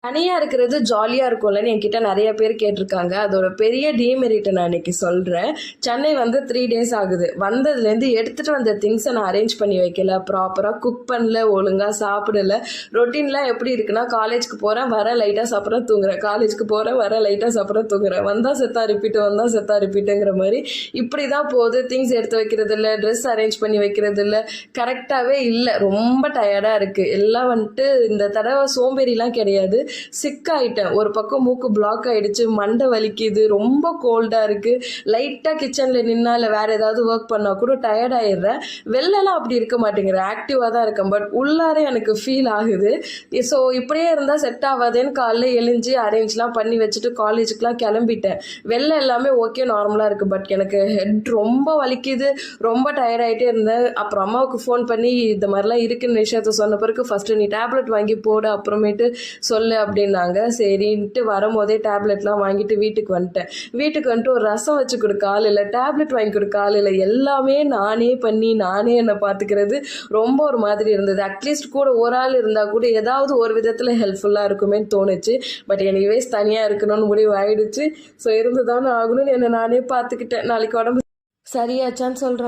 தனியாக இருக்கிறது ஜாலியாக இருக்கும்லன்னு என்கிட்ட நிறைய பேர் கேட்டிருக்காங்க. அதோட பெரிய டீமெரிட்டை நான் இன்னைக்கு சொல்கிறேன். சென்னை வந்து 3 days ஆகுது. வந்ததுலேருந்து எடுத்துகிட்டு வந்த திங்ஸை நான் அரேஞ்ச் பண்ணி வைக்கல, ப்ராப்பராக குக் பண்ணல, ஒழுங்காக சாப்பிடல. ரொட்டீன்லாம் எப்படி இருக்குன்னா, காலேஜுக்கு போகிறேன், வர லைட்டாக சாப்பிட்றேன், தூங்குறேன், காலேஜுக்கு போகிறேன், வர லைட்டாக சாப்பிட்றேன், தூங்குறேன், வந்தால் செத்தா ரிப்பீட்டுங்கிற மாதிரி இப்படி தான் போகுது. திங்ஸ் எடுத்து வைக்கிறது இல்லை, ட்ரெஸ் அரேஞ்ச் பண்ணி வைக்கிறது இல்லை, கரெக்டாகவே இல்லை. ரொம்ப டயர்டாக இருக்குது. எல்லாம் வந்துட்டு இந்த தடவை சோம்பேறிலாம் கிடையாது, சிக்காயிட்டேன். ஒரு பக்கம் மூக்கு பிளாக் ஆகிடுச்சு, மண்டை வலிக்குது, ரொம்ப கோல்டாக இருக்குது. லைட்டாக கிச்சனில் நின்னா இல்லை வேறு ஏதாவது ஒர்க் பண்ணால் கூட டயர்ட் ஆகிடுறேன். வெளிலலாம் அப்படி இருக்க மாட்டேங்கிறேன், ஆக்டிவாக தான் இருக்கேன். பட் உள்ளாரே எனக்கு ஃபீல் ஆகுது. ஸோ இப்படியே இருந்தால் செட் ஆகாதேன்னு காலைல எழுஞ்சி அரேஞ்ச்லாம் பண்ணி வச்சுட்டு காலேஜுக்கெலாம் கிளம்பிட்டேன். வெளில எல்லாமே ஓகே, நார்மலாக இருக்குது. பட் எனக்கு ஹெட் ரொம்ப வலிக்குது, ரொம்ப டயர்ட் ஆகிட்டே இருந்தேன். அப்புறம் அம்மாவுக்கு ஃபோன் பண்ணி இந்த மாதிரிலாம் இருக்குன்னு விஷயத்த சொன்ன பிறகு ஃபஸ்ட்டு நீ டேப்லெட் வாங்கி போடு, அப்புறமேட்டு சொல்லு அப்படின்னாங்க. சரின்ட்டு வரும்போதே டேப்லெட்லாம் வாங்கிட்டு வீட்டுக்கு வந்துட்டு ஒரு ரசம் வச்சு கொடுக்க ஆள் இல்லை, டேப்லெட் வாங்கி கொடுக்க ஆள் இல்லை. எல்லாமே நானே பண்ணி நானே என்னை பார்த்துக்கிறது ரொம்ப ஒரு மாதிரி இருந்தது. அட்லீஸ்ட் கூட ஒரு ஆள் இருந்தால் கூட ஏதாவது ஒரு விதத்தில் ஹெல்ப்ஃபுல்லாக இருக்குமேன்னு தோணுச்சு. பட் எனிவேஸ் தனியாக இருக்கணும்னு முடிவு ஆயிடுச்சு. ஸோ இருந்து தானே ஆகணும்னு என்னை நானே பார்த்துக்கிட்டேன். நாளைக்கு உடம்பு சரியாச்சான்னு சொல்கிறேன்.